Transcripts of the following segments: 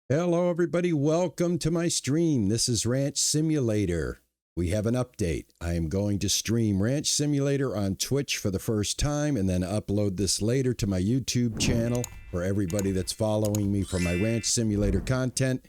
Hello, everybody. Welcome to my stream. This is Ranch Simulator. We have an update. I am going to stream Ranch Simulator on Twitch for the first time and then upload this later to my YouTube channel for everybody that's following me for my Ranch Simulator content.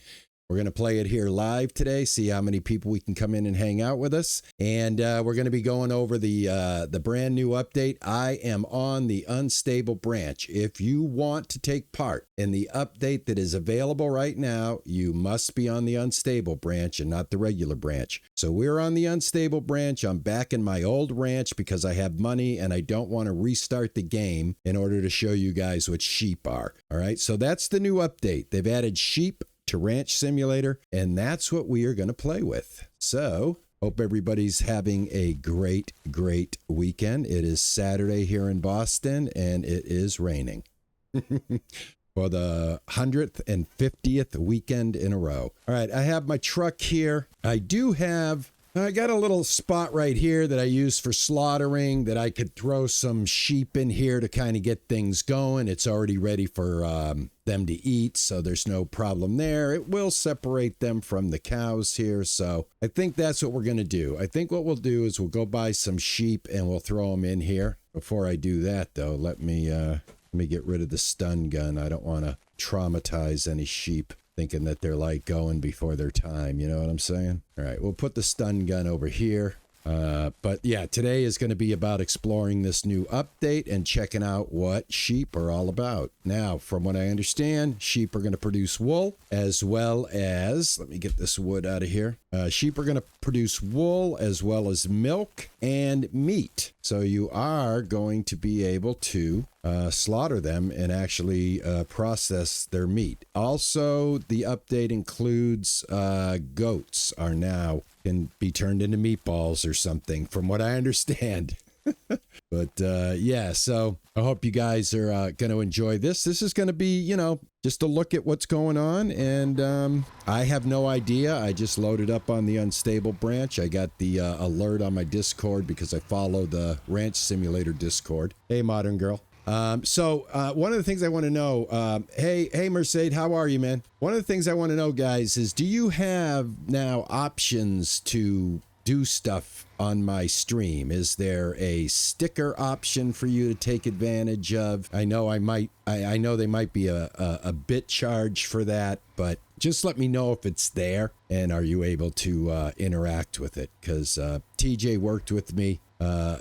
We're going to play it here live today, see how many people we can come in and hang out with us. And we're going to be going over the brand new update. I am on the unstable branch. If you want to take part in the update that is available right now, you must be on the unstable branch and not the regular branch. So we're on the unstable branch. I'm back in my old ranch because I have money and I don't want to restart the game in order to show you guys what sheep are. All right, so that's the new update. They've added sheep to Ranch Simulator, and that's what we are going to play with. So, hope everybody's having a great weekend. It is Saturday here in Boston, and it is raining for the 100th and 50th weekend in a row. All right, I have my truck here. I got a little spot right here that I use for slaughtering that I could throw some sheep in here to kind of get things going. It's already ready for them to eat, so there's no problem there. It will separate them from the cows here, so I think that's what we're going to do. I think what we'll do is we'll go buy some sheep and we'll throw them in here. Before I do that, though, let me get rid of the stun gun. I don't want to traumatize any sheep thinking that they're like going before their time. You know what I'm saying? All right, we'll put the stun gun over here. But yeah, today is going to be about exploring this new update and checking out what sheep are all about. Now, from what I understand, sheep are going to produce wool as well as, let me get this wood out of here. Sheep are going to produce wool as well as milk and meat. So you are going to be able to slaughter them and actually process their meat. Also, the update includes goats are now can be turned into meatballs or something, from what I understand. But yeah, so I hope you guys are going to enjoy this. This is going to be, you know, just a look at what's going on. And I have no idea. I just loaded up on the unstable branch. I got the alert on my Discord because I follow the Ranch Simulator Discord. Hey, Modern Girl. So one of the things I want to know, hey, Mercedes, how are you, man? One of the things I want to know, guys, is do you have now options to do stuff on my stream? Is there a sticker option for you to take advantage of? I know I know they might be a bit charge for that, but just let me know if it's there and are you able to interact with it? Because TJ worked with me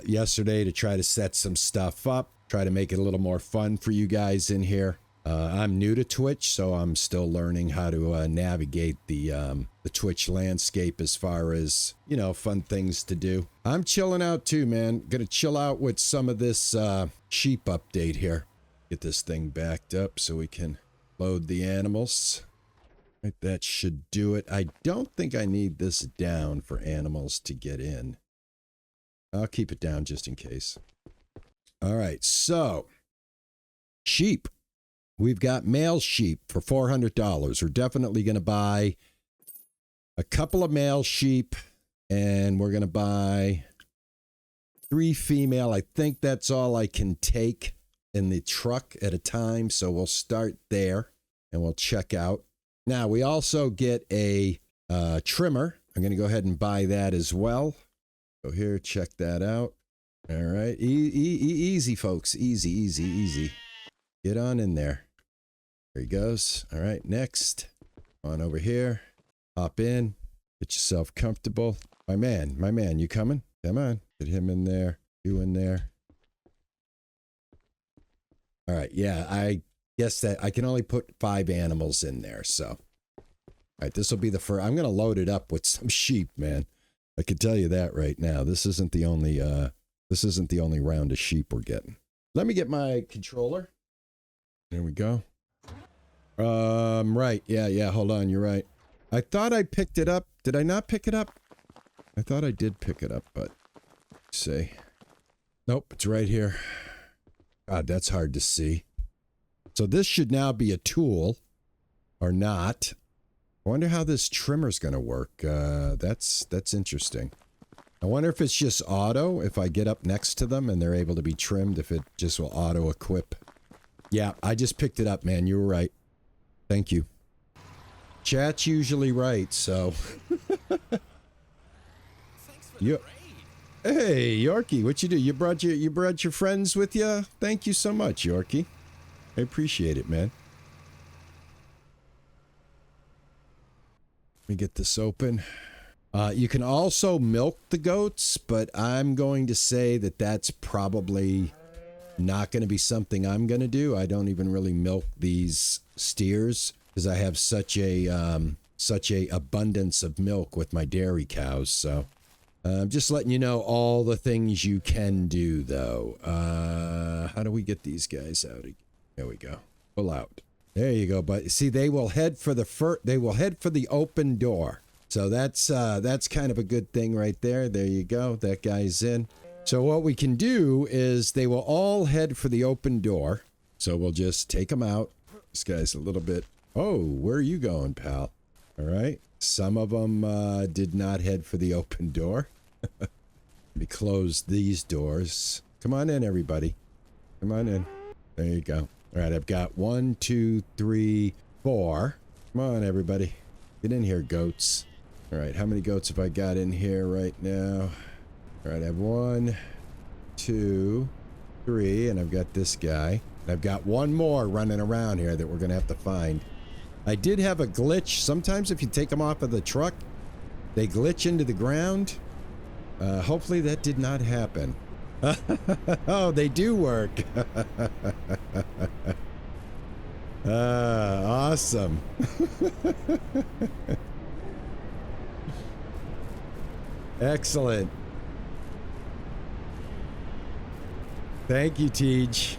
yesterday to try to set some stuff up. Try to make it a little more fun for you guys in here. I'm new to Twitch, so I'm still learning how to navigate the Twitch landscape as far as, you know, fun things to do. I'm chilling out too, man. Gonna chill out with some of this sheep update here. Get this thing backed up so we can load the animals. Right, that should do it. I don't think I need this down for animals to get in. I'll keep it down just in case. All right, so sheep. We've got male sheep for $400. We're definitely going to buy a couple of male sheep, and we're going to buy 3 female. I think that's all I can take in the truck at a time, so we'll start there, and we'll check out. Now, we also get a trimmer. I'm going to go ahead and buy that as well. Go here, check that out. All right, easy, folks. Easy. Get on in there. There he goes. All right, next. On over here. Hop in. Get yourself comfortable. My man, you coming? Come on. Get him in there. You in there. All right, yeah, I guess that I can only put 5 animals in there, so. All right, this will be the first. I'm going to load it up with some sheep, man. I can tell you that right now. This isn't the only round of sheep we're getting. Let me get my controller. There we go. Right. Yeah, hold on. You're right. I thought I picked it up. Did I not pick it up? I thought I did pick it up, but let's see. Nope, it's right here. God, that's hard to see. So this should now be a tool or not. I wonder how this trimmer's going to work. That's interesting. I wonder if it's just auto, if I get up next to them and they're able to be trimmed, if it just will auto-equip. Yeah, I just picked it up, man. You were right. Thank you. Chat's usually right, so. You, hey, Yorkie, what you do? You brought your friends with you? Thank you so much, Yorkie. I appreciate it, man. Let me get this open. You can also milk the goats, but I'm going to say that that's probably not going to be something I'm going to do. I don't even really milk these steers because I have such a abundance of milk with my dairy cows. So I'm just letting you know all the things you can do, though. How do we get these guys out? There we go. Pull out. There you go. But see, they will head for the open door. So that's kind of a good thing right there. There you go. That guy's in. So what we can do is they will all head for the open door. So we'll just take them out. This guy's a little bit... Oh, where are you going, pal? All right. Some of them did not head for the open door. Let me close these doors. Come on in, everybody. Come on in. There you go. All right, I've got 1, 2, 3, 4. Come on, everybody. Get in here, goats. All right, how many goats have I got in here right now? All right, I have 1, 2, 3, and I've got this guy. And I've got one more running around here that we're going to have to find. I did have a glitch. Sometimes if you take them off of the truck, they glitch into the ground. Hopefully that did not happen. Oh, they do work. Awesome. Excellent. Thank you, Tej.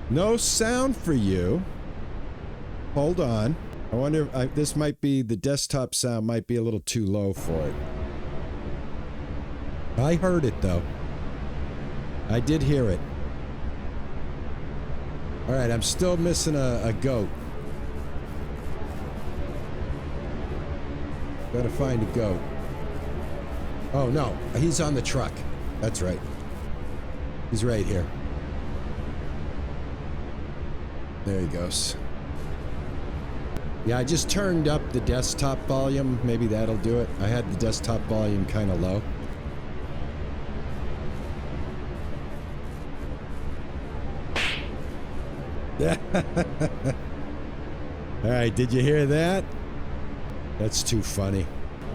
No sound for you. Hold on. I wonder if this might be, the desktop sound might be a little too low for it. I heard it, though. I did hear it. All right, I'm still missing a goat. Gotta find a goat. Oh, no. He's on the truck. That's right. He's right here. There he goes. Yeah, I just turned up the desktop volume. Maybe that'll do it. I had the desktop volume kind of low. All right, did you hear that? That's too funny.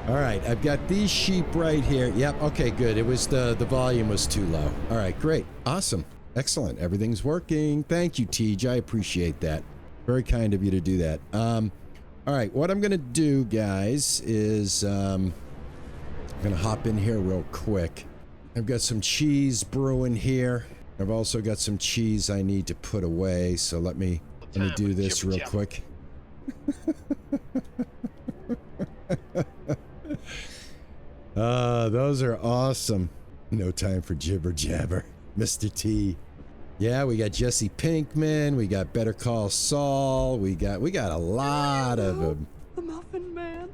All right, I've got these sheep right here. Yep, okay, good. It was the volume was too low. All right, great. Awesome. Excellent. Everything's working. Thank you, Tej. I appreciate that. Very kind of you to do that. All right, what I'm going to do, guys, is I'm going to hop in here real quick. I've got some cheese brewing here. I've also got some cheese I need to put away, so let me do this real quick. Those are awesome. No time for jibber jabber, Mr. T. Yeah, we got Jesse Pinkman. We got Better Call Saul. We got a lot of them. The Muffin Man.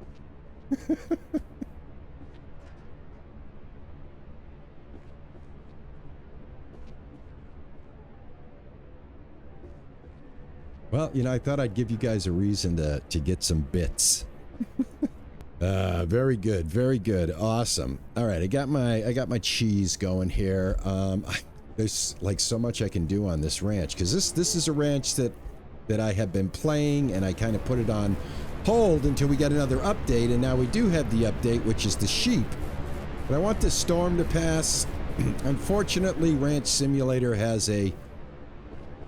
Well, you know, I thought I'd give you guys a reason to get some bits. Very good, very good, awesome. All right, I got my cheese going here. There's like so much I can do on this ranch because this is a ranch that I have been playing, and I kind of put it on hold until we got another update, and now we do have the update, which is the sheep. But I want this storm to pass. Unfortunately, Ranch Simulator has a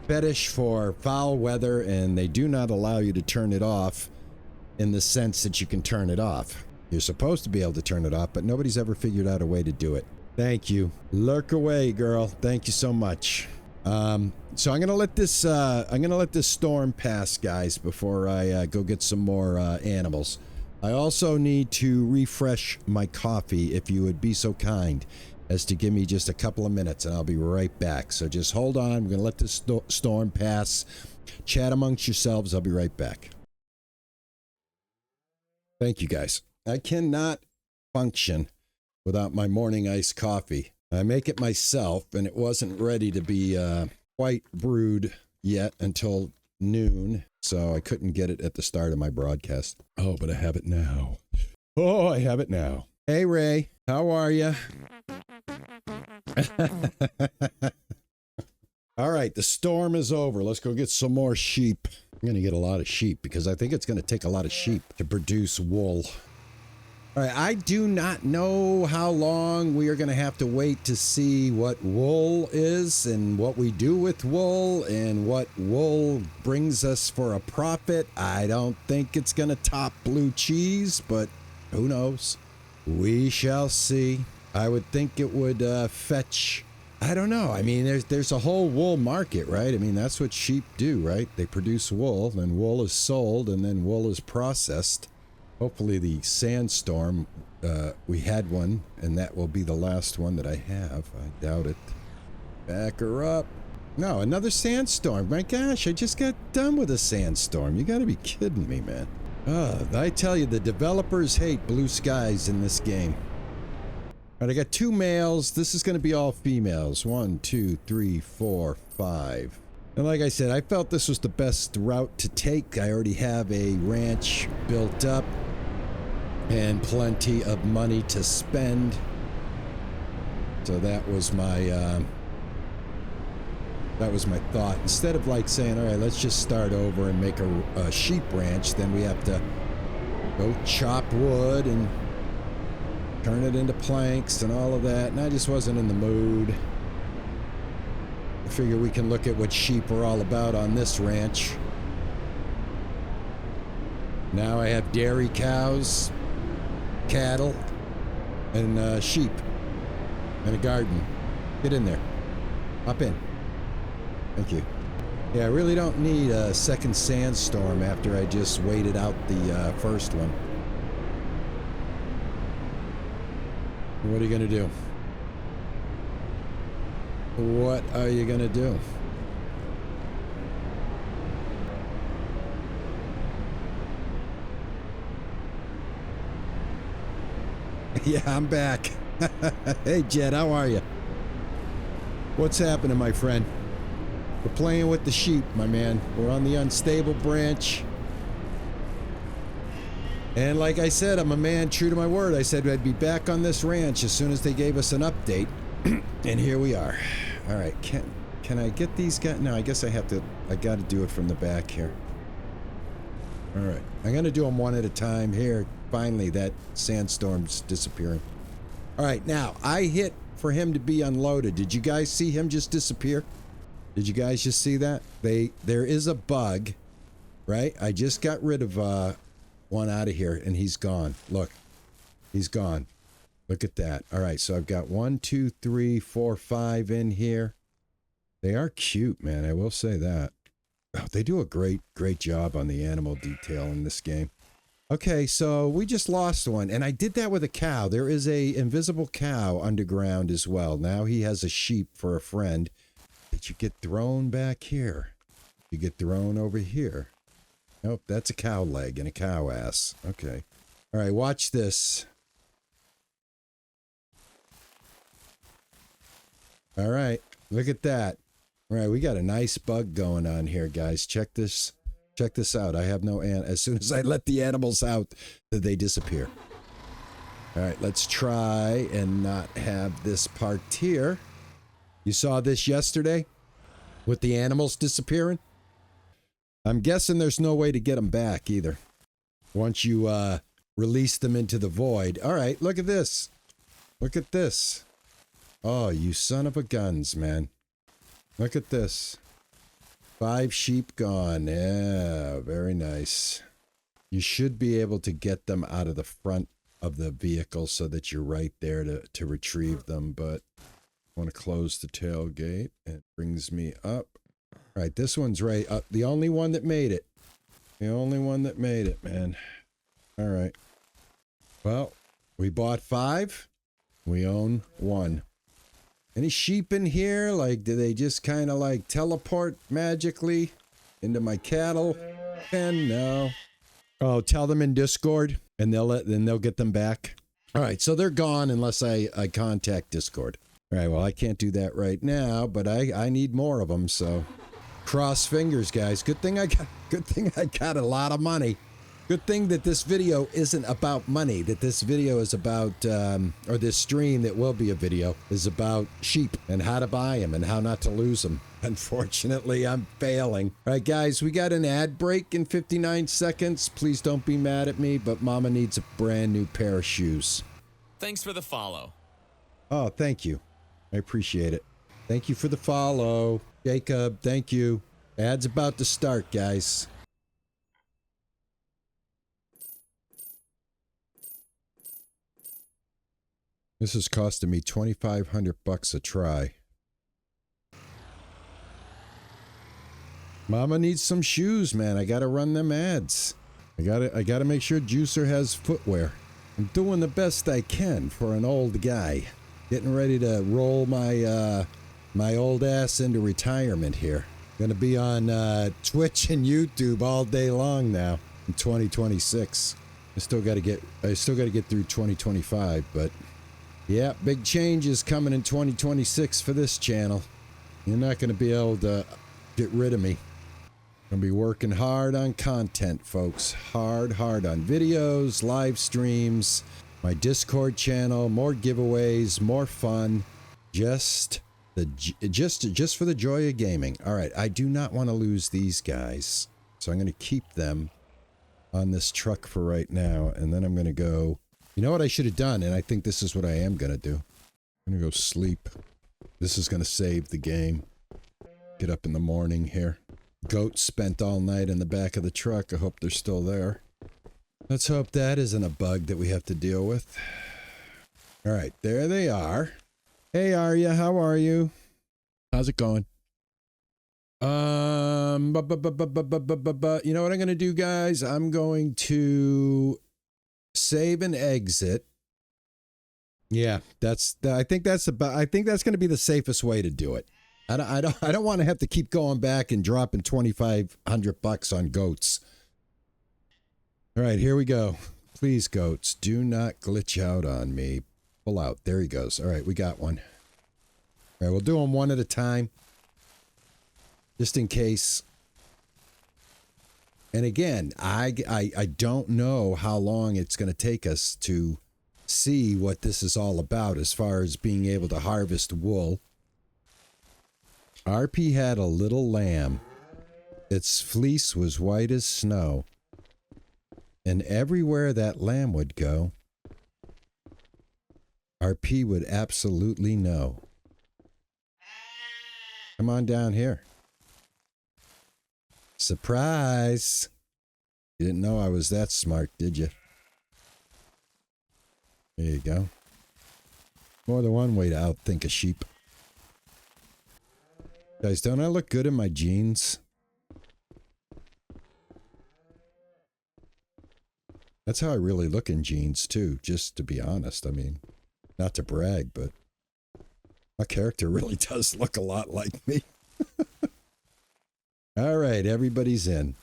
fetish for foul weather, and they do not allow you to turn it off in the sense that you can turn it off. You're supposed to be able to turn it off, but nobody's ever figured out a way to do it. Thank you. Lurk away, girl. Thank you so much. So I'm gonna let this storm pass, guys, before I go get some more animals. I also need to refresh my coffee, if you would be so kind as to give me just a couple of minutes, and I'll be right back. So just hold on. I'm gonna let this storm pass. Chat amongst yourselves. I'll be right back. Thank you, guys. I cannot function without my morning iced coffee. I make it myself, and it wasn't ready to be quite brewed yet until noon, so I couldn't get it at the start of my broadcast. Oh, but I have it now. Oh, I have it now. Hey, Ray, how are you? All right, the storm is over. Let's go get some more sheep. I'm going to get a lot of sheep because I think it's going to take a lot of sheep to produce wool. All right, I do not know how long we are going to have to wait to see what wool is and what we do with wool and what wool brings us for a profit. I don't think it's going to top blue cheese, but who knows? We shall see. I would think it would fetch, I don't know. I mean, there's a whole wool market, right? I mean, that's what sheep do, right? They produce wool, then wool is sold, and then wool is processed. Hopefully the sandstorm, we had one, and that will be the last one that I have. I doubt it. Back her up. No, another sandstorm. My gosh, I just got done with a sandstorm. You gotta be kidding me, man. I tell you, the developers hate blue skies in this game. All right, I got 2 males. This is gonna be all females. 1, 2, 3, 4, 5. And like I said, I felt this was the best route to take. I already have a ranch built up and plenty of money to spend. So that was my thought. Instead of like saying, all right, let's just start over and make a sheep ranch, then we have to go chop wood and turn it into planks and all of that. And I just wasn't in the mood. I figure we can look at what sheep are all about on this ranch. Now I have dairy cows, cattle, and sheep, and a garden. Get in there. Hop in. Thank you. Yeah, I really don't need a second sandstorm after I just waited out the first one. What are you gonna do? What are you gonna do? Yeah, I'm back. Hey, Jed, how are you? What's happening, my friend? We're playing with the sheep, my man. We're on the unstable branch. And like I said, I'm a man true to my word. I said I'd be back on this ranch as soon as they gave us an update. And here we are. All right, can I get these guys? No, I guess I got to do it from the back here. All right, I'm going to do them one at a time here. Finally, that sandstorm's disappearing. All right, now, I hit for him to be unloaded. Did you guys see him just disappear? Did you guys just see that? There is a bug, right? I just got rid of one out of here, and he's gone. Look, he's gone. Look at that. All right, so I've got 1, 2, 3, 4, 5 in here. They are cute, man. I will say that. Oh, they do a great job on the animal detail in this game. Okay, so we just lost one, and I did that with a cow. There is a invisible cow underground as well. Now he has a sheep for a friend. Did you get thrown back here? You get thrown over here. Nope, that's a cow leg and a cow ass. Okay. All right, watch this. All right, look at that. All right, we got a nice bug going on here, guys. Check this out. I have no as soon as I let the animals out, they disappear. All right, let's try and not have this part here. You saw this yesterday with the animals disappearing? I'm guessing there's no way to get them back either. Once you release them into the void. All right, look at this. Look at this. Oh, you son of a guns, man. Look at this. 5 sheep gone. Yeah, very nice. You should be able to get them out of the front of the vehicle so that you're right there to retrieve them, but I want to close the tailgate. It brings me up. All right, this one's right up. The only one that made it. The only one that made it, man. All right. Well, we bought 5. We own 1. Any sheep in here? Like, do they just kind of like teleport magically into my cattle? And no. Oh, tell them in Discord, and they'll get them back. All right, so they're gone unless I contact Discord. All right, well, I can't do that right now, but I need more of them, so Cross fingers, guys. Good thing I got a lot of money. Good thing that this video isn't about money, that this video is about, or this stream that will be a video, is about sheep and how to buy them and how not to lose them. Unfortunately, I'm failing. All right, guys, we got an ad break in 59 seconds. Please don't be mad at me, but Mama needs a brand new pair of shoes. Thanks for the follow. Oh, thank you. I appreciate it. Thank you for the follow. Jacob, thank you. Ad's about to start, guys. This is costing me $2,500 a try. Mama needs some shoes, man. I gotta run them ads. I gotta make sure Juicer has footwear. I'm doing the best I can for an old guy. Getting ready to roll my my old ass into retirement here. Gonna be on Twitch and YouTube all day long now in 2026. I still gotta get through 2025, but yeah, big changes coming in 2026 for this channel. You're not going to be able to get rid of me. Going to be working hard on content, folks. Hard on videos, live streams, my Discord channel, more giveaways, more fun. Just for the joy of gaming. All right, I do not want to lose these guys, so I'm going to keep them on this truck for right now, and then I'm going to go. You know what I should have done, and I think this is what I am going to do. I'm going to go sleep. This is going to save the game. Get up in the morning here. Goats spent all night in the back of the truck. I hope they're still there. Let's hope that isn't a bug that we have to deal with. All right, there they are. Hey, Arya, how are you? How's it going? You know what I'm going to do, guys? I'm going to save and exit. Yeah, I think that's going to be the safest way to do it. I don't want to have to keep going back and dropping $2,500 on goats. All right, here we go. Please, goats, do not glitch out on me. Pull out. There he goes. All right, we got one. All right, we'll do them one at a time, just in case. And again, I don't know how long it's going to take us to see what this is all about as far as being able to harvest wool. RP had a little lamb. Its fleece was white as snow. And everywhere that lamb would go, RP would absolutely know. Come on down here. Surprise! You didn't know I was that smart, did you? There you go. More than one way to outthink a sheep. Guys, don't I look good in my jeans? That's how I really look in jeans, too, just to be honest. I mean, not to brag, but my character really does look a lot like me. All right, everybody's in.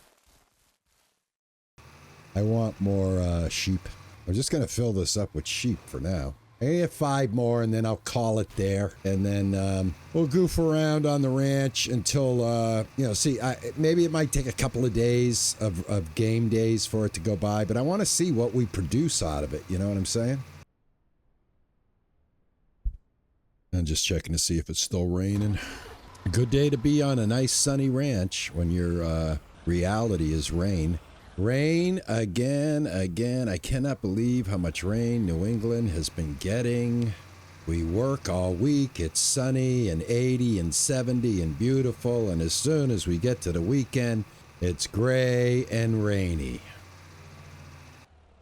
I want more sheep. I'm just going to fill this up with sheep for now. I have 5 more, and then I'll call it there. And then we'll goof around on the ranch until, you know, see, maybe it might take a couple of days of game days for it to go by, but I want to see what we produce out of it. You know what I'm saying? I'm just checking to see if it's still raining. A good day to be on a nice sunny ranch when your reality is rain. Rain again. I cannot believe how much rain New England has been getting. We work all week. It's sunny and 80 and 70 and beautiful. And as soon as we get to the weekend, it's gray and rainy.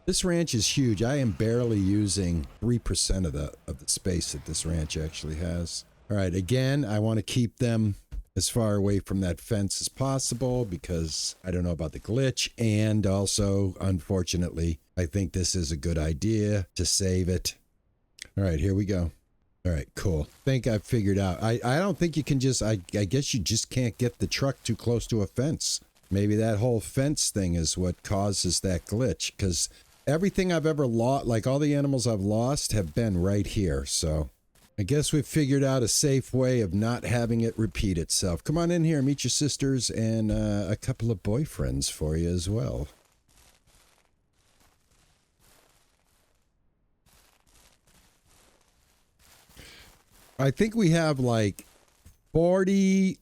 This ranch is huge. I am barely using 3% of the space that this ranch actually has. All right, again, I want to keep them as far away from that fence as possible because I don't know about the glitch. And also, unfortunately, I think this is a good idea to save it. All right, here we go. All right, cool. I think I've figured out. I don't think you can just, I guess you just can't get the truck too close to a fence. Maybe that whole fence thing is what causes that glitch, because everything I've ever lost, like all the animals I've lost, have been right here. So I guess we've figured out a safe way of not having it repeat itself. Come on in here, meet your sisters, and a couple of boyfriends for you as well. I think we have like 40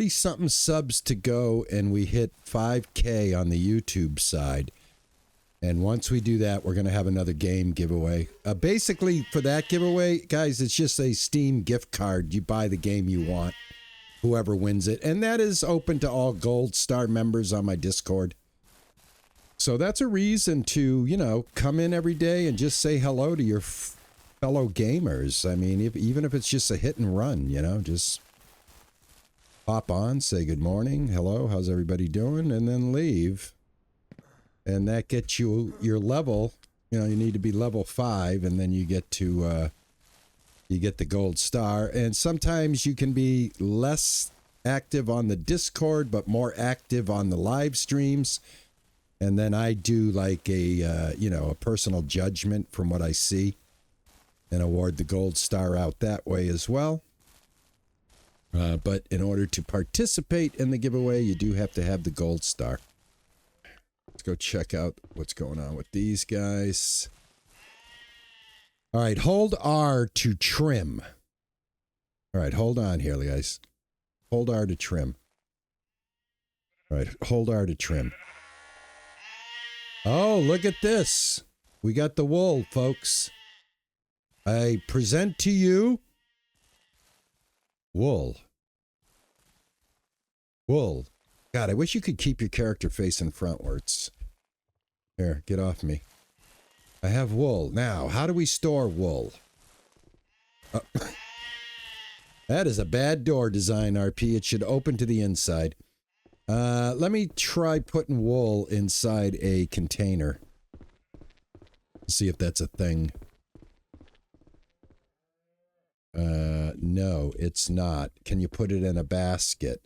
something subs to go, and we hit 5K on the YouTube side. And once we do that, we're going to have another game giveaway. Basically, for that giveaway, guys, it's just a Steam gift card. You buy the game you want, whoever wins it. And that is open to all Gold Star members on my Discord. So that's a reason to, you know, come in every day and just say hello to your fellow gamers. I mean, even if it's just a hit and run, you know, just pop on, say good morning, hello, how's everybody doing, and then leave. And that gets you your level. You know, you need to be level 5, and then you get to you get the gold star. And sometimes you can be less active on the Discord, but more active on the live streams. And then I do like a you know, a personal judgment from what I see, and award the gold star out that way as well. But in order to participate in the giveaway, you do have to have the gold star. Let's go check out what's going on with these guys. All right, hold R to trim. All right, hold on here, guys. Hold R to trim. All right, hold R to trim. Oh, look at this. We got the wool, folks. I present to you wool. Wool. God, I wish you could keep your character facing frontwards. Here, get off me. I have wool. Now, how do we store wool? That is a bad door design, RP. It should open to the inside. Let me try putting wool inside a container. See if that's a thing. No, it's not. Can you put it in a basket?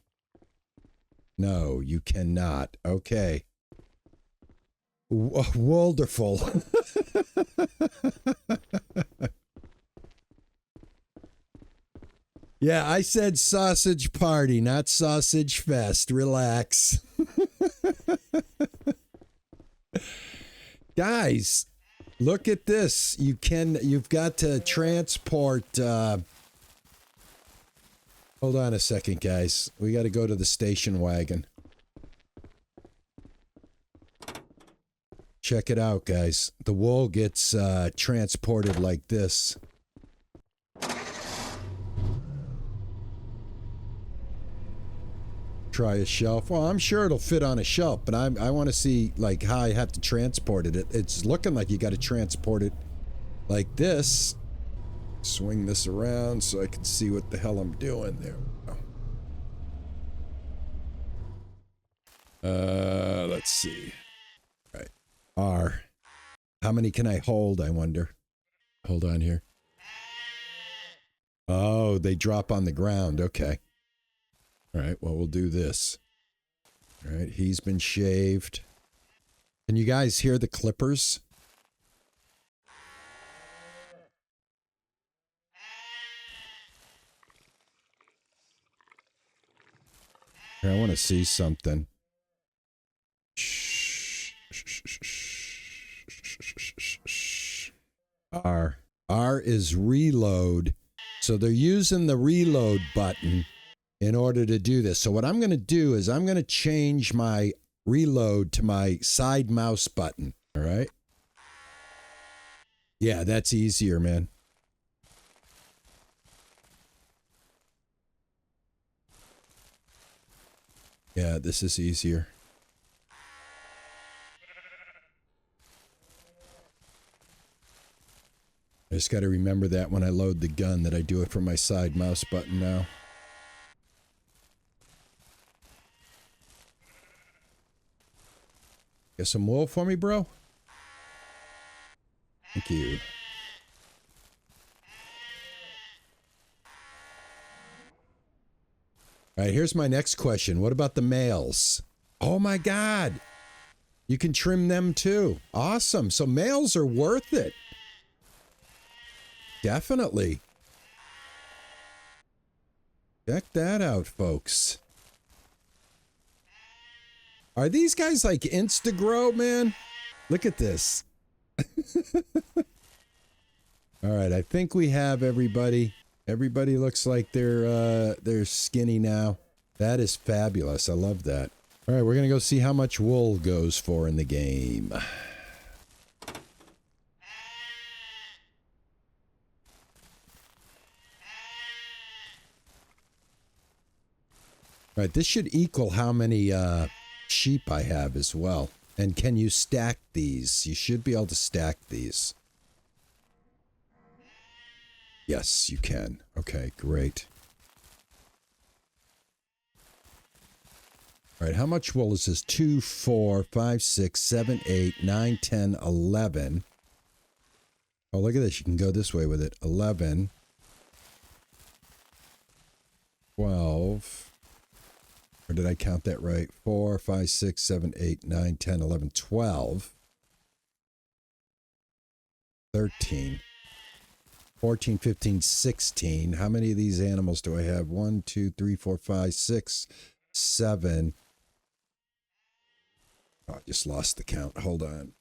No, you cannot. Okay. Wonderful. Yeah, I said sausage party, not sausage fest. Relax. Guys, look at this. You've got to transport, hold on a second, guys. We got to go to the station wagon. Check it out, guys. The wool gets transported like this. Try a shelf. Well, I'm sure it'll fit on a shelf, but I want to see like how I have to transport it. It's looking like you got to transport it like this. Swing this around so I can see what the hell I'm doing there. Let's see. All right. R. How many can I hold, I wonder? Hold on here. Oh, they drop on the ground. Okay. All right, well, we'll do this. All right, he's been shaved. Can you guys hear the clippers? Here, I want to see something. R. R is reload. So they're using the reload button in order to do this. So what I'm going to do is I'm going to change my reload to my side mouse button. All right. Yeah, that's easier, man. Yeah, this is easier. I just got to remember that when I load the gun that I do it from my side mouse button now. Get some wool for me, bro? Thank you. All right, here's my next question. What about the males? Oh my God. You can trim them too. Awesome. So males are worth it. Definitely. Check that out, folks. Are these guys like Instagrow, man? Look at this. All right, I think we have everybody. Everybody looks like they're skinny now. That is fabulous. I love that. All right, we're going to go see how much wool goes for in the game. All right, this should equal how many sheep I have as well. And can you stack these? You should be able to stack these. Yes, you can. Okay, great. All right, how much wool is this? 2, 4, 5, 6, 7, 8, 9, 10, 11. Oh, look at this. You can go this way with it. 11. 12. Or did I count that right? 4, 5, 6, 7, 8, 9, 10, 11, 12. 13. 14, 15, 16. How many of these animals do I have? 1, 2, 3, 4, 5, 6, 7. Oh, I just lost the count. Hold on.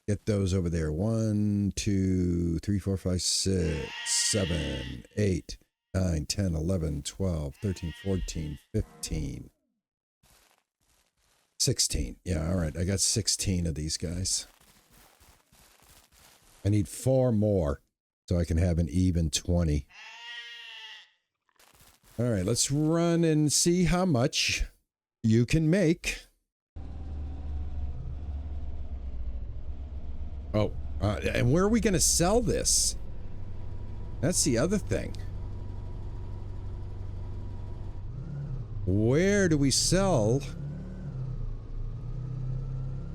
Get those over there. 1, 2, 3, 4, 5, 6, 7, 8, 9, 10, 11, 12, 13, 14, 15. 16. Yeah, all right. I got 16 of these guys. I need 4 more so I can have an even 20. All right, let's run and see how much you can make. Oh, and where are we going to sell this? That's the other thing. Where do we sell? Do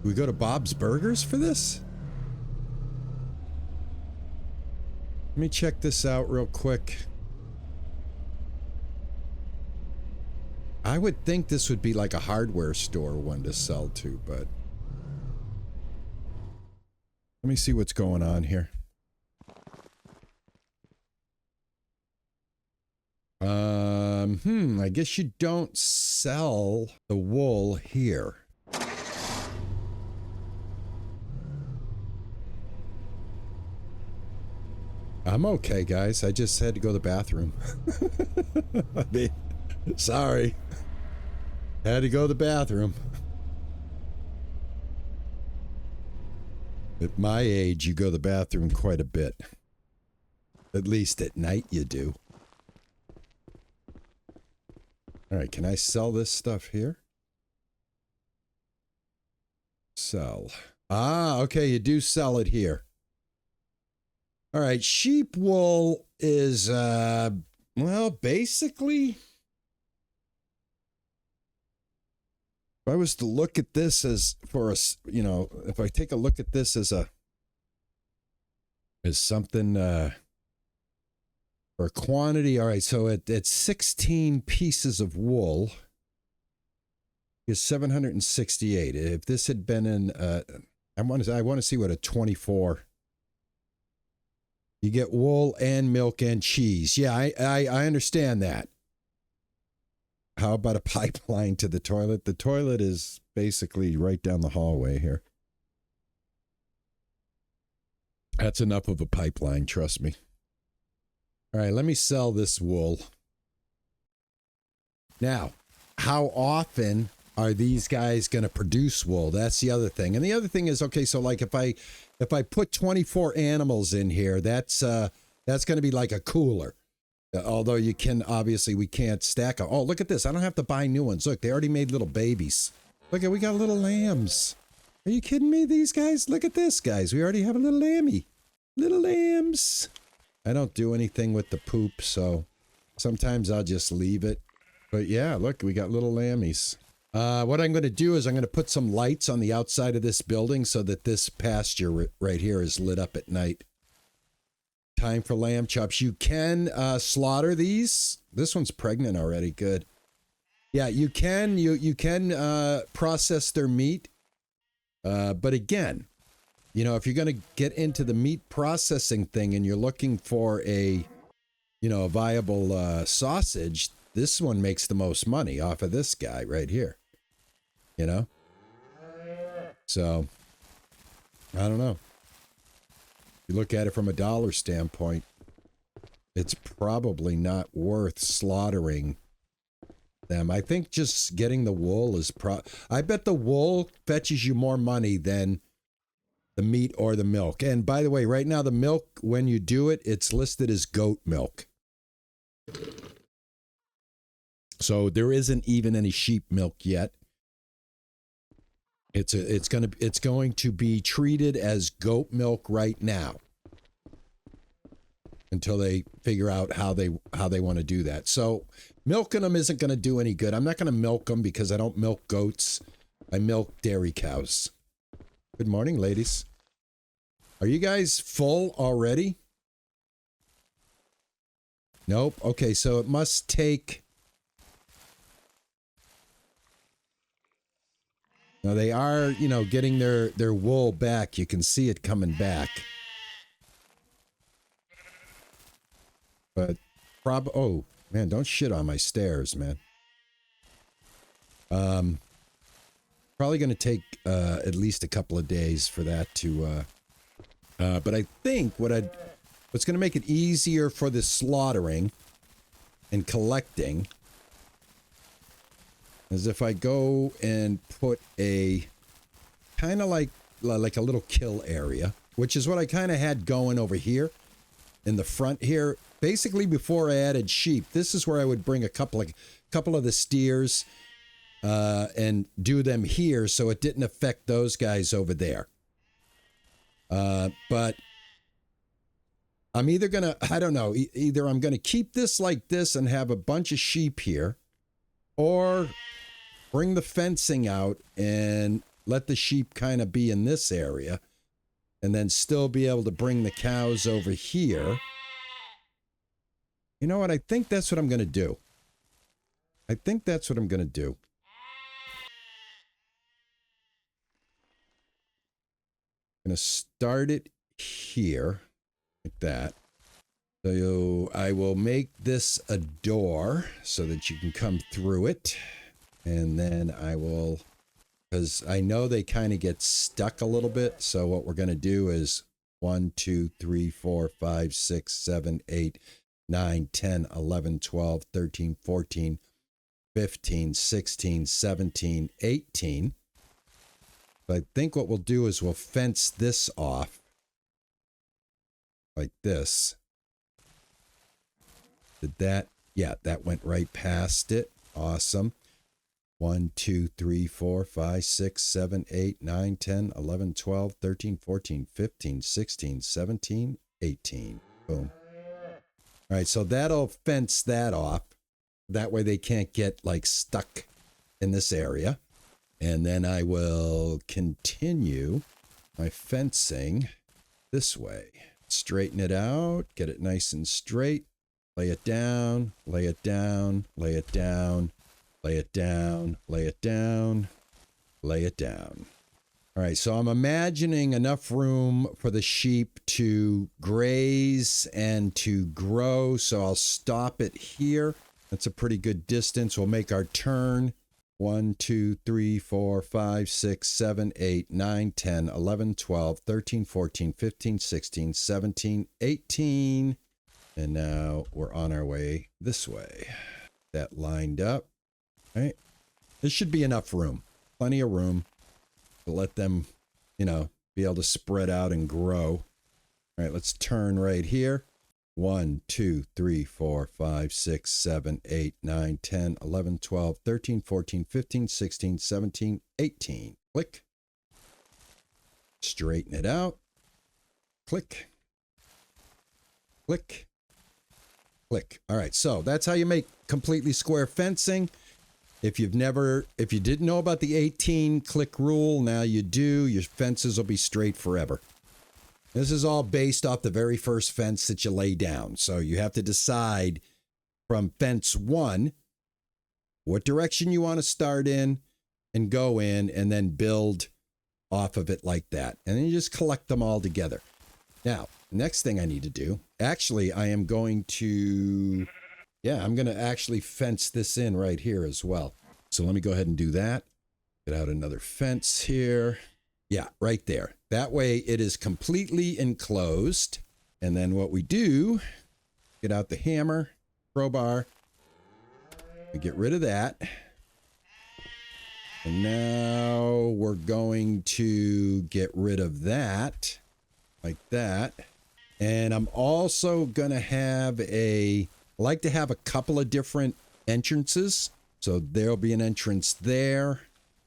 we go to Bob's Burgers for this? Let me check this out real quick. I would think this would be like a hardware store one to sell to, but let me see what's going on here. I guess you don't sell the wool here. I'm okay, guys. I just had to go to the bathroom. I mean, sorry. Had to go to the bathroom. At my age, you go to the bathroom quite a bit. At least at night you do. All right, can I sell this stuff here? Sell. Ah, okay, you do sell it here. All right, sheep wool is, well, basically, if I was to look at this as for us, you know, if I take a look at this as something, for quantity, all right, so it's 16 pieces of wool is 768. If this had been in, I want to see what a 24. You get wool and milk and cheese. Yeah, I understand that. How about a pipeline to the toilet? The toilet is basically right down the hallway here. That's enough of a pipeline, trust me. All right, let me sell this wool. Now, how often are these guys going to produce wool? That's the other thing. And the other thing is, okay, so like if I put 24 animals in here, that's going to be like a cooler. Although you can, obviously we can't stack them. Oh, look at this. I don't have to buy new ones. Look, they already made little babies. Look at, we got little lambs. Are you kidding me, these guys? Look at this, guys. We already have a little lammy. Little lambs. I don't do anything with the poop, so sometimes I'll just leave it. But yeah, look, we got little lammies. What I'm going to do is I'm going to put some lights on the outside of this building so that this pasture right here is lit up at night. Time for lamb chops. You can slaughter these. This one's pregnant already. Good. Yeah, you can process their meat. But again, you know, if you're going to get into the meat processing thing and you're looking for a viable sausage, this one makes the most money off of this guy right here. You know? So, I don't know. You look at it from a dollar standpoint, it's probably not worth slaughtering them. I think just getting the wool is I bet the wool fetches you more money than the meat or the milk. And by the way, right now the milk, when you do it, it's listed as goat milk. So there isn't even any sheep milk yet. It's going to be treated as goat milk right now until they figure out how they want to do that. So milking them isn't going to do any good. I'm not going to milk them because I don't milk goats. I milk dairy cows. Good morning, ladies. Are you guys full already? Nope. Okay, so it must take... Now they are, getting their wool back. You can see it coming back. But oh man, don't shit on my stairs, man. Probably going to take at least a couple of days for that to but I think what's going to make it easier for the slaughtering and collecting is if I go and put a kind of like a little kill area, which is what I kind of had going over here in the front here. Basically, before I added sheep, this is where I would bring a couple of the steers and do them here, so it didn't affect those guys over there. But I'm either gonna, I don't know, either I'm gonna keep this like this and have a bunch of sheep here, or bring the fencing out and let the sheep kind of be in this area, and then still be able to bring the cows over here. You know what? I think that's what I'm going to do. I'm going to start it here, like that. So I will make this a door so that you can come through it. And then I will, because I know they kind of get stuck a little bit. So what we're going to do is 1, 2, 3, 4, 5, 6, 7, 8, 9, 10, 11, 12, 13, 14, 15, 16, 17, 18. So I think what we'll do is we'll fence this off like this. Did that? Yeah, that went right past it. Awesome. 1, 2, 3, 4, 5, 6, 7, 8, 9, 10, 11, 12, 13, 14, 15, 16, 17, 18. Boom. All right, so that'll fence that off. That way they can't get like stuck in this area. And then I will continue my fencing this way. Straighten it out, get it nice and straight. Lay it down, lay it down, lay it down, lay it down, lay it down, lay it down. All right, so I'm imagining enough room for the sheep to graze and to grow, so I'll stop it here. That's a pretty good distance. We'll make our turn. 1, 2, 3, 4, 5, 6, 7, 8, 9, 10, 11, 12, 13, 14, 15, 16, 17, 18. And now we're on our way this way. That lined up. All right. This should be enough room. Plenty of room to let them, be able to spread out and grow. All right, let's turn right here. 1, 2, 3, 4, 5, 6, 7, 8, 9, 10, 11, 12, 13, 14, 15, 16, 17, 18. Click. Straighten it out. Click. Click. Click. All right, so that's how you make completely square fencing. If you didn't know about the 18 click rule, now you do. Your fences will be straight forever. This is all based off the very first fence that you lay down. So you have to decide from fence 1 what direction you want to start in and go in, and then build off of it like that. And then you just collect them all together. Now, next thing I need to do, actually, I am going to Yeah, I'm going to actually fence this in right here as well. So let me go ahead and do that. Get out another fence here. Yeah, right there. That way it is completely enclosed. And then what we do, get out the hammer, crowbar. We get rid of that. And now we're going to get rid of that, like that. And I'm also going to have I like to have a couple of different entrances. So there'll be an entrance there.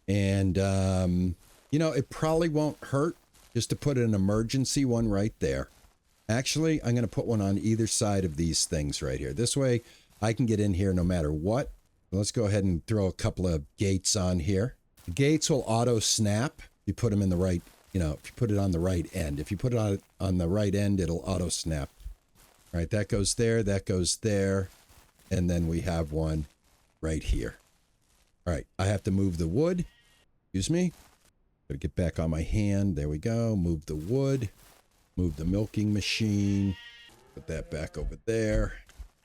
And, you know, it probably won't hurt just to put an emergency one right there. Actually, I'm going to put one on either side of these things right here. This way I can get in here no matter what. Let's go ahead and throw a couple of gates on here. The gates will auto snap. You put them in the right, you know, if you put it on the right end. If you put it on the right end, it'll auto snap. All right, that goes there, that goes there. And then we have one right here. All right, I have to move the wood. Excuse me. Gotta get back on my hand. There we go. Move the wood. Move the milking machine. Put that back over there.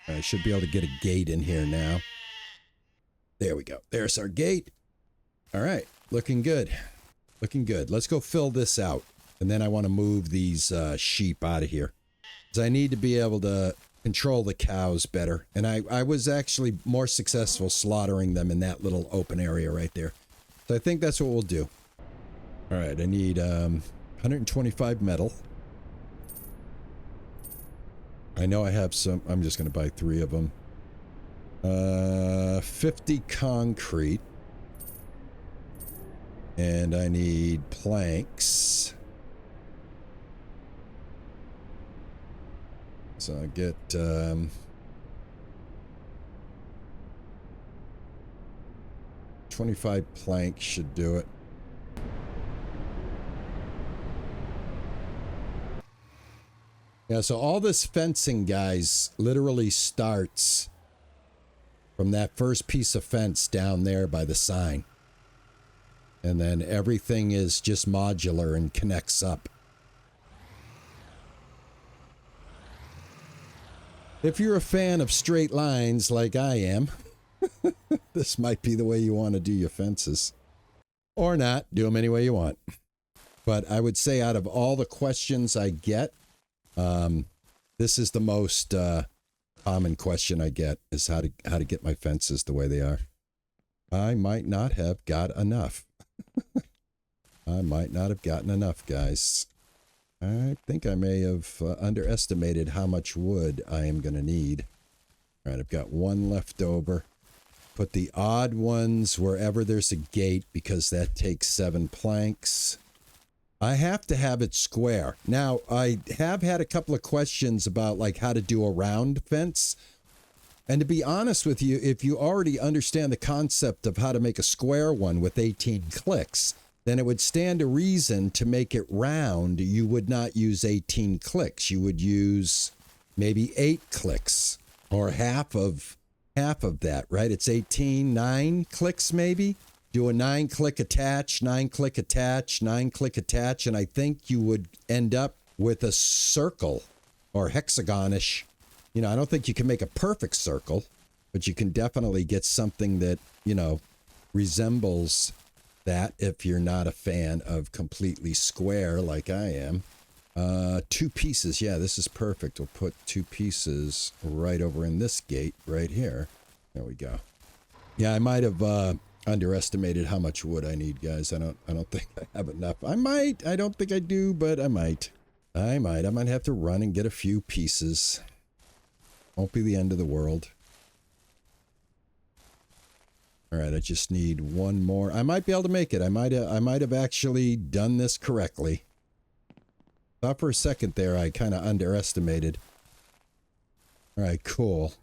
I should be able to get a gate in here now. There we go. There's our gate. All right. Looking good. Looking good. Let's go fill this out. And then I want to move these sheep out of here. Because I need to be able to control the cows better. And I was actually more successful slaughtering them in that little open area right there. So I think that's what we'll do. All right. I need 125 metal. I know I have some. I'm just going to buy 3 of them. 50 concrete. And I need planks. So I get 25 planks should do it. Yeah, so all this fencing, guys, literally starts from that first piece of fence down there by the sign. And then everything is just modular and connects up. If you're a fan of straight lines like I am, this might be the way you want to do your fences. Or not, do them any way you want. But I would say out of all the questions I get, this is the most common question I get, is how to get my fences the way they are. I might not have got enough. I might not have gotten enough, guys. I think I may have underestimated how much wood I am going to need. All right, I've got 1 left over. Put the odd ones wherever there's a gate because that takes 7 planks. I have to have it square. Now, I have had a couple of questions about like how to do a round fence. And to be honest with you, if you already understand the concept of how to make a square one with 18 clicks, then it would stand to reason to make it round. You would not use 18 clicks. You would use maybe 8 clicks or half of that, right? It's 18, 9 clicks maybe. Do a 9-click attach, 9-click attach, 9-click attach, and I think you would end up with a circle or hexagonish. You know, I don't think you can make a perfect circle, but you can definitely get something that, you know, resembles that if you're not a fan of completely square like I am. 2 pieces. Yeah, this is perfect. We'll put 2 pieces right over in this gate right here. There we go. Yeah, I might have underestimated how much wood I need, guys. I don't think I have enough. I might. I don't think I do, but I might. I might have to run and get a few pieces. Won't be the end of the world. All right, I just need 1 more. I might be able to make it. I might have actually done this correctly. Thought for a second there I kind of underestimated. All right, cool.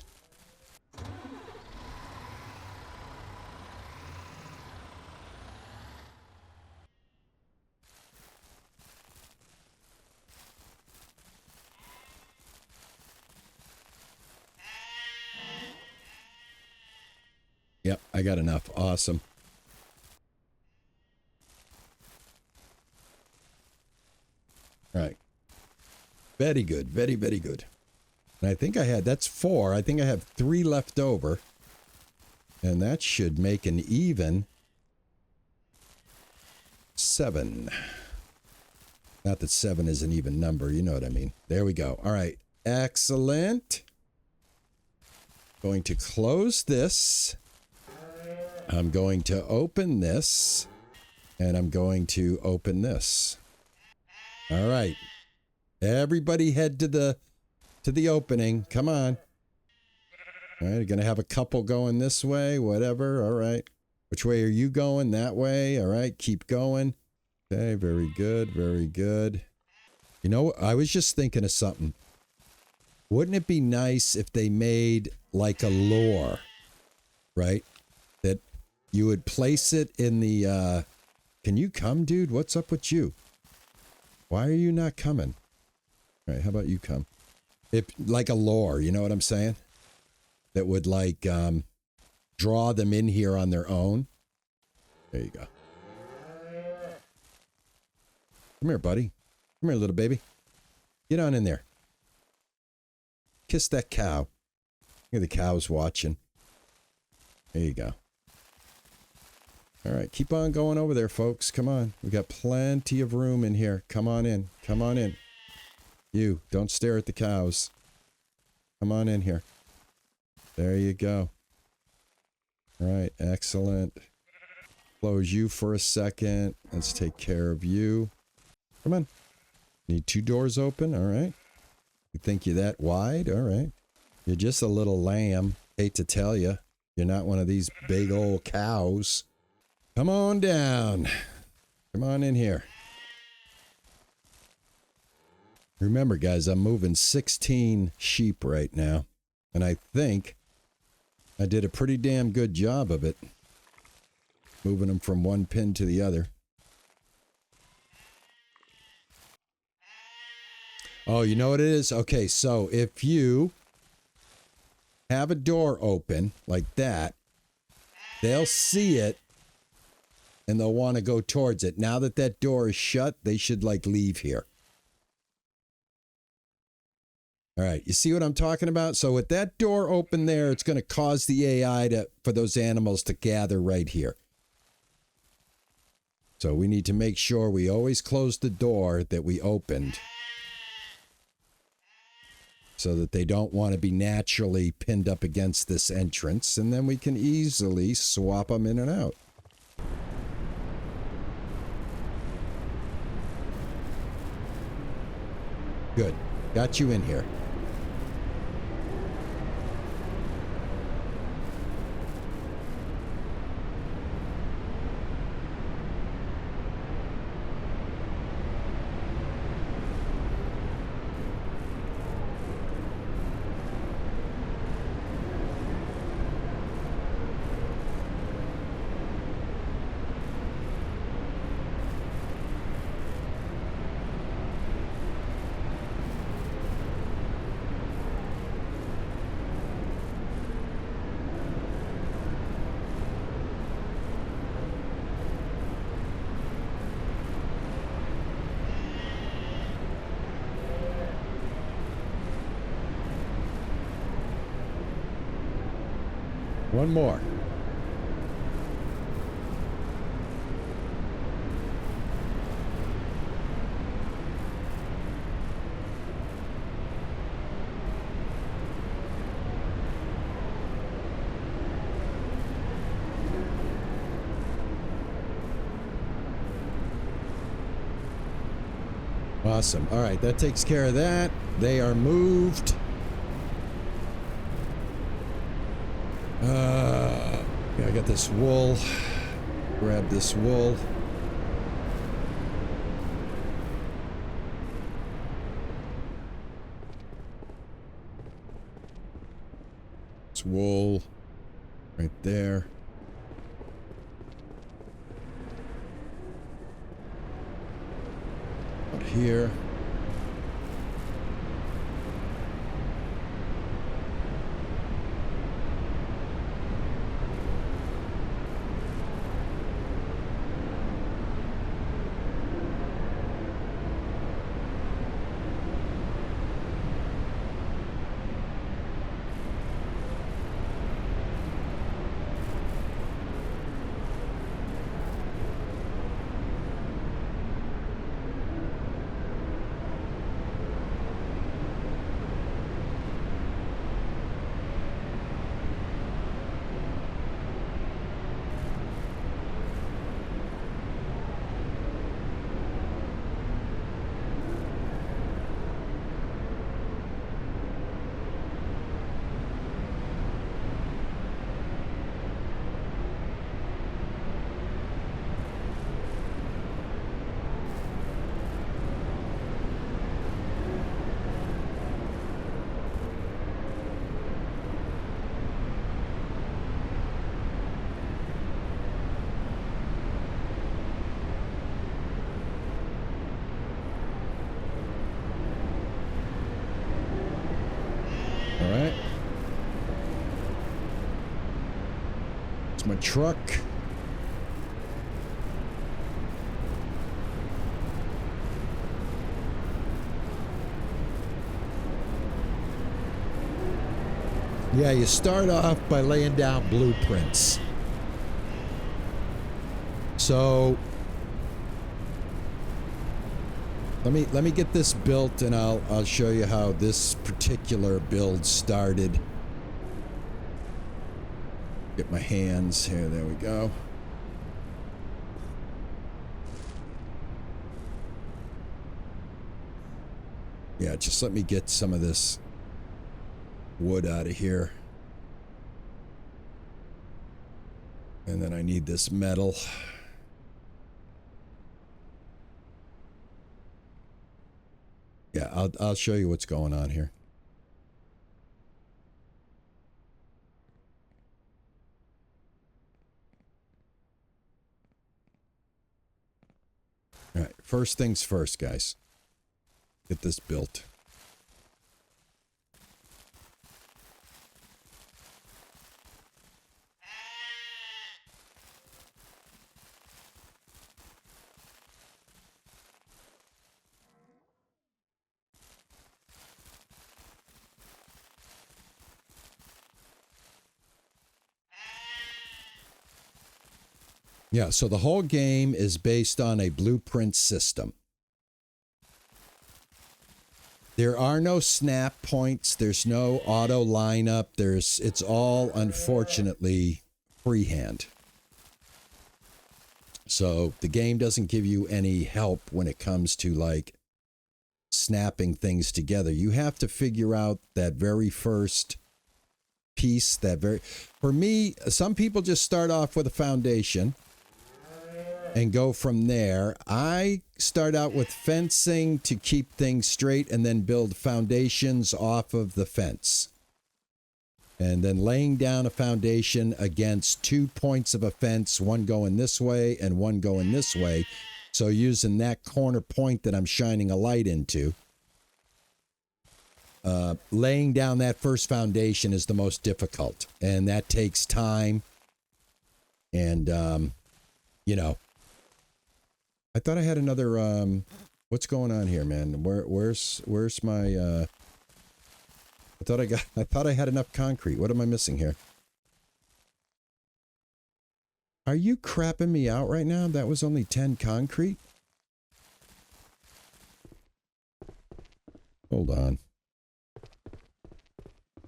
Yep, I got enough. Awesome. All right. Very good. Very, very good. And I think I had, that's 4. I think I have 3 left over. And that should make an even 7. Not that 7 is an even number, you know what I mean. There we go. All right. Excellent. Going to close this. I'm going to open this. And I'm going to open this. All right. Everybody head to the opening. Come on. All right, you're going to have a couple going this way, whatever. All right. Which way are you going? That way. All right, keep going. Okay, very good, very good. You know, I was just thinking of something. Wouldn't it be nice if they made like a lure, right? That you would place it in the, can you come, dude? What's up with you? Why are you not coming? All right, how about you come? If like a lure, you know what I'm saying? That would like draw them in here on their own. There you go. Come here, buddy. Come here, little baby. Get on in there. Kiss that cow. Look at the cows watching. There you go. All right, keep on going over there, folks. Come on. We got plenty of room in here. Come on in. Come on in. You, don't stare at the cows. Come on in here. There you go. All right, excellent. Close you for a second. Let's take care of you. Come on. Need 2 doors open? All right. You think you're that wide? All right. You're just a little lamb. Hate to tell you. You're not one of these big old cows. Come on down. Come on in here. Remember, guys, I'm moving 16 sheep right now. And I think I did a pretty damn good job of it. Moving them from one pin to the other. Oh, you know what it is? Okay, so if you have a door open like that, they'll see it and they'll want to go towards it. Now that that door is shut, they should like leave here. All right, you see what I'm talking about? So with that door open there, it's going to cause the AI for those animals to gather right here. So we need to make sure we always close the door that we opened so that they don't want to be naturally pinned up against this entrance, and then we can easily swap them in and out. Good. Got you in here. One more. Awesome. All right, that takes care of that. They are moved. Yeah, I got this wool. Grab this wool. It's wool right there. Out here. There's my truck. Yeah, you start off by laying down blueprints. So let me get this built, and I'll show you how this particular build started. Get my hands here. There we go. Yeah, just let me get some of this wood out of here. And then I need this metal. Yeah, I'll show you what's going on here. All right, first things first, guys. Get this built. Yeah, so the whole game is based on a blueprint system. There are no snap points. There's no auto lineup. It's all, unfortunately, freehand. So the game doesn't give you any help when it comes to, like, snapping things together. You have to figure out that very first piece, for me, some people just start off with a foundation and go from there. I start out with fencing to keep things straight and then build foundations off of the fence. And then laying down a foundation against 2 points of a fence, one going this way and one going this way. So using that corner point that I'm shining a light into, laying down that first foundation is the most difficult. And that takes time. And, you know, I thought I had another, what's going on here, man? Where's my, I thought I had enough concrete. What am I missing here? Are you crapping me out right now? That was only 10 concrete? Hold on.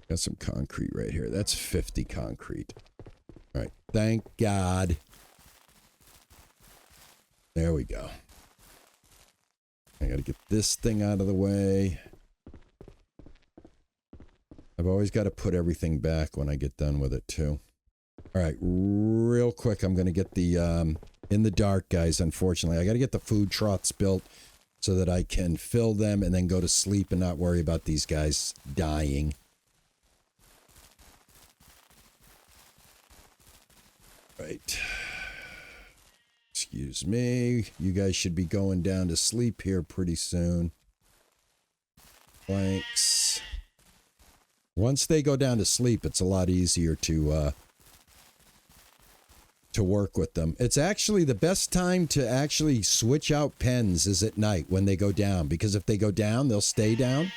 Got some concrete right here. That's 50 concrete. All right. Thank God. There we go. I got to get this thing out of the way. I've always got to put everything back when I get done with it, too. All right, real quick, I'm going to get the, in the dark, guys, unfortunately. I got to get the food troughs built so that I can fill them and then go to sleep and not worry about these guys dying. Right. Excuse me. You guys should be going down to sleep here pretty soon. Planks. Once they go down to sleep, it's a lot easier to work with them. It's actually the best time to actually switch out pens is at night when they go down, because if they go down, they'll stay down,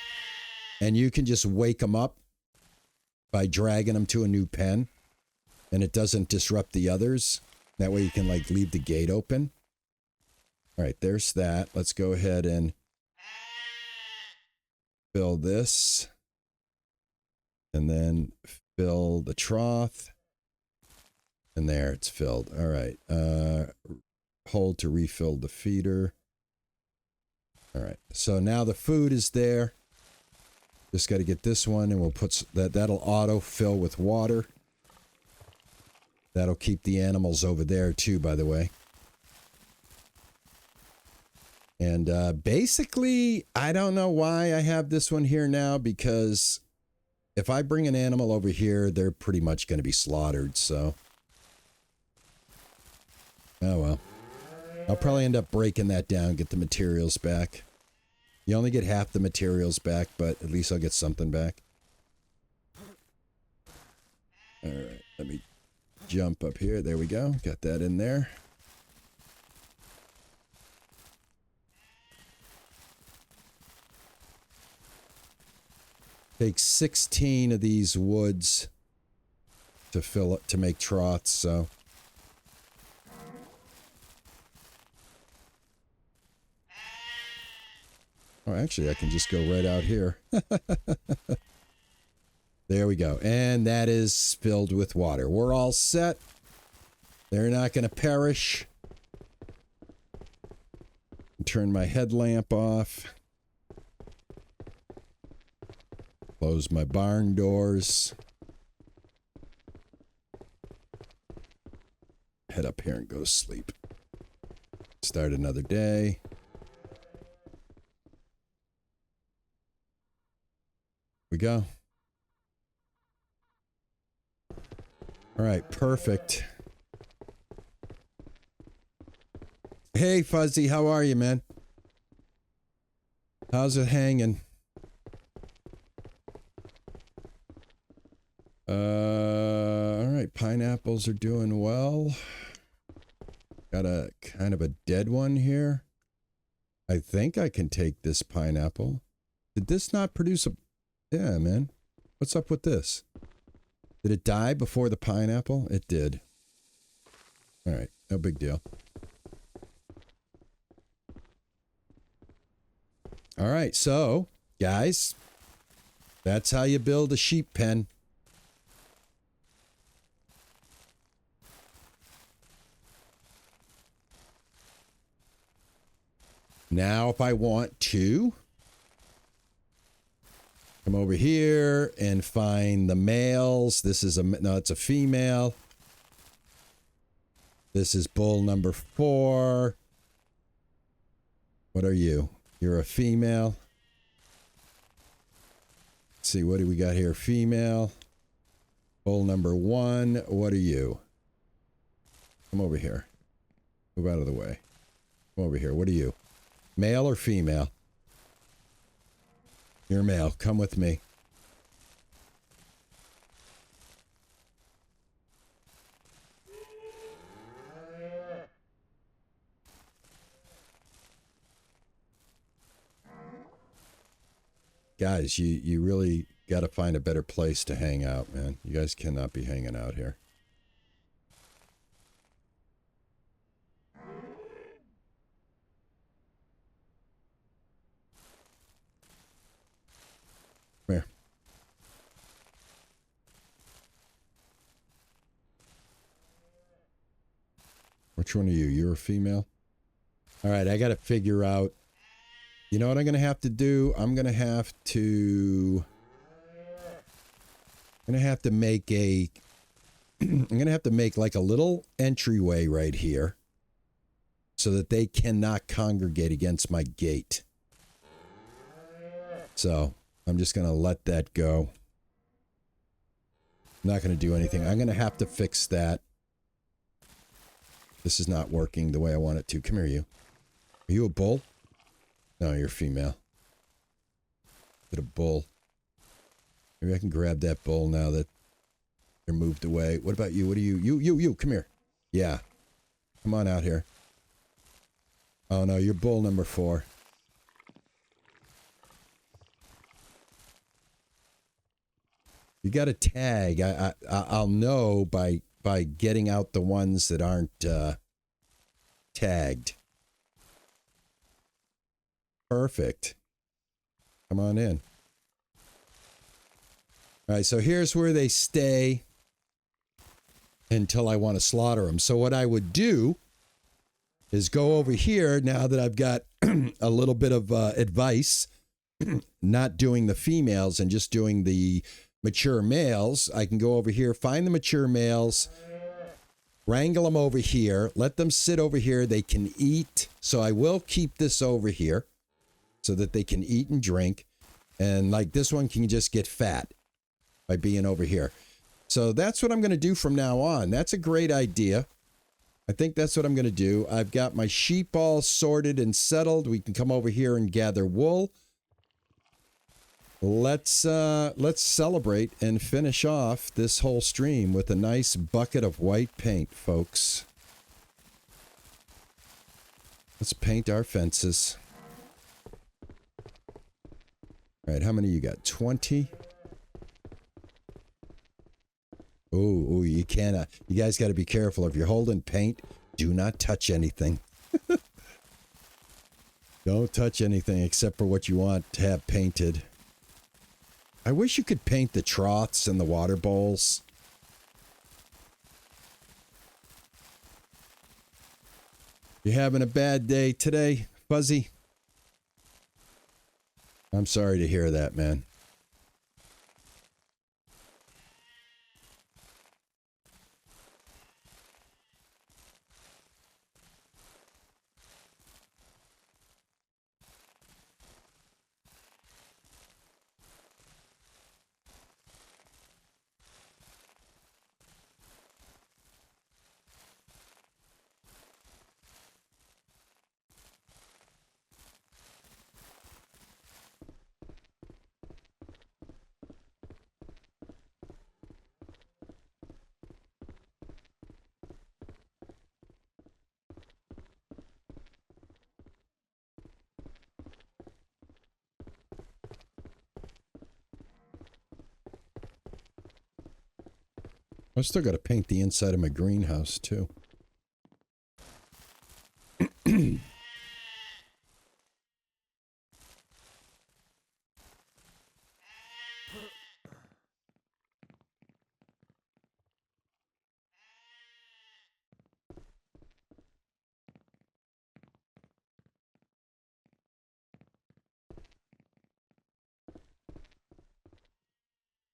and you can just wake them up by dragging them to a new pen, and it doesn't disrupt the others. That way you can, like, leave the gate open. All right, there's that. Let's go ahead and fill this. And then fill the trough. And there, it's filled. All right. Hold to refill the feeder. All right. So now the food is there. Just got to get this one, and we'll put that'll auto fill with water. That'll keep the animals over there too, by the way. And basically, I don't know why I have this one here now, because if I bring an animal over here, they're pretty much going to be slaughtered, so. Oh well. I'll probably end up breaking that down, get the materials back. You only get half the materials back, but at least I'll get something back. Alright, let me jump up here. There we go. Got that in there. Take 16 of these woods to fill it, to make troughs, so. Oh, actually, I can just go right out here. There we go. And that is filled with water. We're all set. They're not going to perish. Turn my headlamp off. Close my barn doors. Head up here and go to sleep. Start another day. We go. All right, perfect. Hey, Fuzzy, how are you, man? How's it hanging? All right, pineapples are doing well. Got a kind of a dead one here. I think I can take this pineapple. Did this not produce a... Yeah, man. What's up with this? Did it die before the pineapple? It did. All right, no big deal. All right, so, guys, that's how you build a sheep pen. Now, if I want to come over here and find the males. This is no, it's a female. This is bull number 4. What are you? You're a female. Let's see, what do we got here? Female. Bull number 1. What are you? Come over here. Move out of the way. Come over here. What are you? Male or female? You're male. Come with me. Guys, you really got to find a better place to hang out, man. You guys cannot be hanging out here. Come here. Which one are you? You're a female? All right, I got to figure out. You know what I'm going to have to do? I'm going to have to make a... I'm going to have to make like a little entryway right here so that they cannot congregate against my gate. So I'm just going to let that go. I'm not going to do anything. I'm going to have to fix that. This is not working the way I want it to. Come here, you. Are you a bull? No, you're female. Get a bull. Maybe I can grab that bull now that they're moved away. What about you? What are you? You. Come here. Yeah. Come on out here. Oh, no, you're bull number 4. You got to tag. I'll know by getting out the ones that aren't tagged. Perfect. Come on in. All right, so here's where they stay until I want to slaughter them. So what I would do is go over here now that I've got a little bit of advice, not doing the females and just doing the mature males. I can go over here, find the mature males, wrangle them over here, let them sit over here. They can eat. So I will keep this over here so that they can eat and drink. And like this one can just get fat by being over here. So that's what I'm going to do from now on. That's a great idea. I think that's what I'm going to do. I've got my sheep all sorted and settled. We can come over here and gather wool. let's celebrate and finish off this whole stream with a nice bucket of white paint, folks. Let's paint our fences. All right, how many you got? 20? Oh, you can't. You guys got to be careful. If you're holding paint, do not touch anything. Don't touch anything except for what you want to have painted. I wish you could paint the troughs and the water bowls. You having a bad day today, Fuzzy? I'm sorry to hear that, man. I still got to paint the inside of my greenhouse, too.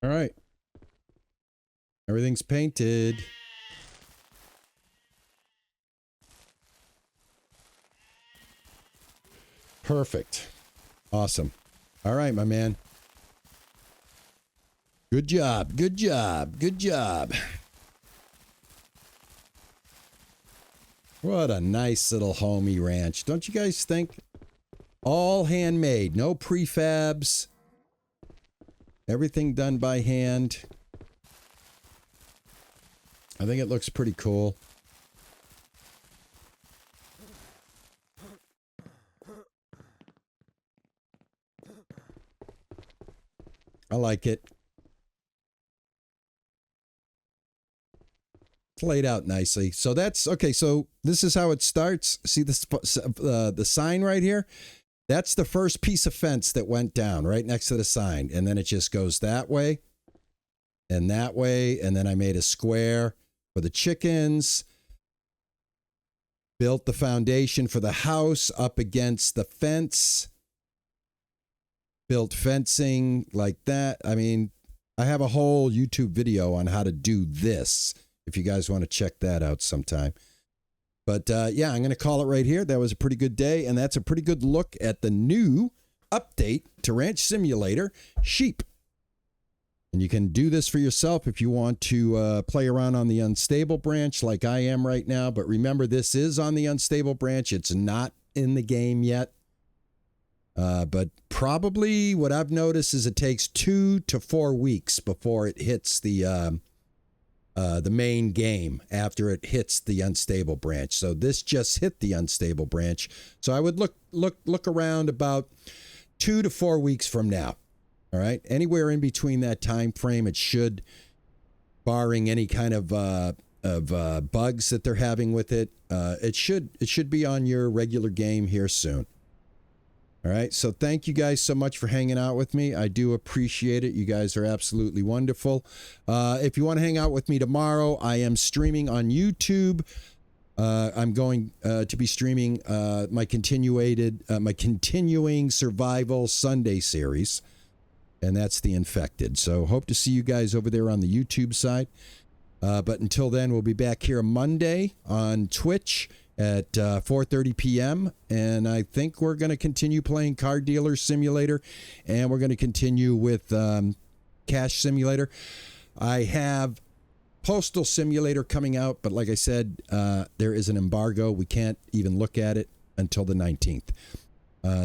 All right. Everything's painted. Perfect. Awesome. All right, my man. Good job. Good job. Good job. What a nice little homey ranch. Don't you guys think? All handmade. No prefabs. Everything done by hand. I think it looks pretty cool. I like it. It's laid out nicely. So that's okay. So this is how it starts. See this, the sign right here? That's the first piece of fence that went down right next to the sign. And then it just goes that way and that way. And then I made a square for the chickens, built the foundation for the house up against the fence, built fencing like that. I mean, I have a whole YouTube video on how to do this if you guys want to check that out sometime. But yeah, I'm going to call it right here. That was a pretty good day, and that's a pretty good look at the new update to Ranch Simulator Sheep. And you can do this for yourself if you want to play around on the unstable branch like I am right now. But remember, this is on the unstable branch. It's not in the game yet. But probably what I've noticed is it takes 2 to 4 weeks before it hits the main game after it hits the unstable branch. So this just hit the unstable branch. So I would look around about 2 to 4 weeks from now. All right. Anywhere in between that time frame, it should, barring any kind of bugs that they're having with it, it should be on your regular game here soon. All right. So thank you guys so much for hanging out with me. I do appreciate it. You guys are absolutely wonderful. If you want to hang out with me tomorrow, I am streaming on YouTube. I'm going to be streaming my continuing survival Sunday series. And that's The Infected. So hope to see you guys over there on the YouTube side. But until then, we'll be back here Monday on Twitch at 4:30 p.m. And I think we're going to continue playing Car Dealer Simulator. And we're going to continue with Cash Simulator. I have Postal Simulator coming out. But like I said, there is an embargo. We can't even look at it until the 19th.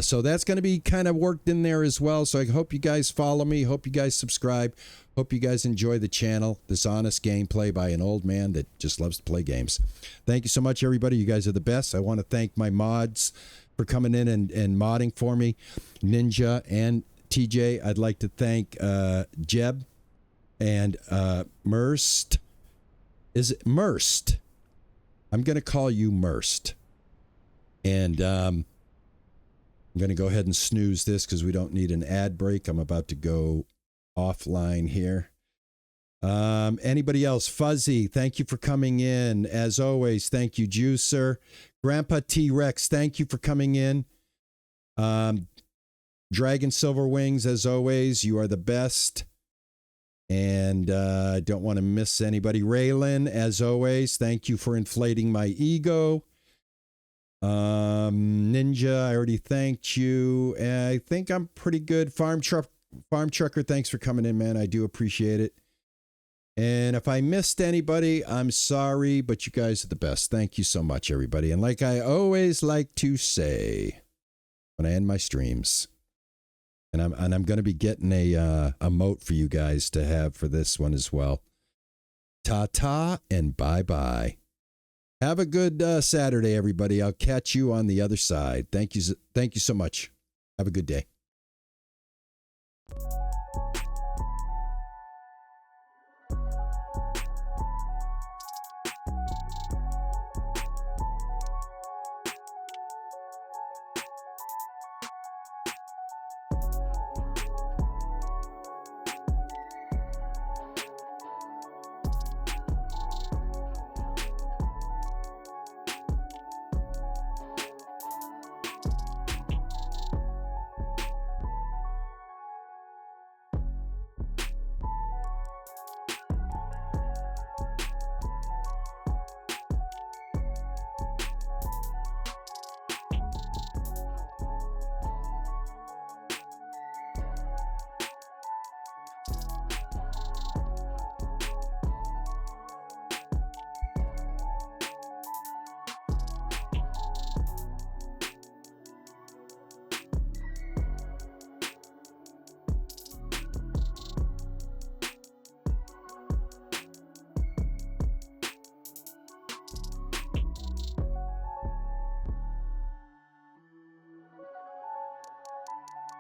So that's going to be kind of worked in there as well. So I hope you guys follow me. Hope you guys subscribe. Hope you guys enjoy the channel. This honest gameplay by an old man that just loves to play games. Thank you so much, everybody. You guys are the best. I want to thank my mods for coming in and modding for me. Ninja and TJ. I'd like to thank Jeb and Merst. Is it Merst? I'm going to call you Merst. And I'm going to go ahead and snooze this because we don't need an ad break. I'm about to go offline here. Anybody else? Fuzzy, thank you for coming in. As always, thank you, Juicer. Grandpa T-Rex, thank you for coming in. Dragon Silver Wings, as always, you are the best. And I don't want to miss anybody. Raylan, as always, thank you for inflating my ego. Ninja, I already thanked you. I think I'm pretty good. Farm Trucker, thanks for coming in, man. I do appreciate it. And if I missed anybody, I'm sorry, but you guys are the best. Thank you so much, everybody. And like I always like to say when I end my streams, and I'm going to be getting a emote for you guys to have for this one as well. Ta-ta and bye-bye. Have a good Saturday, everybody. I'll catch you on the other side. Thank you so much. Have a good day.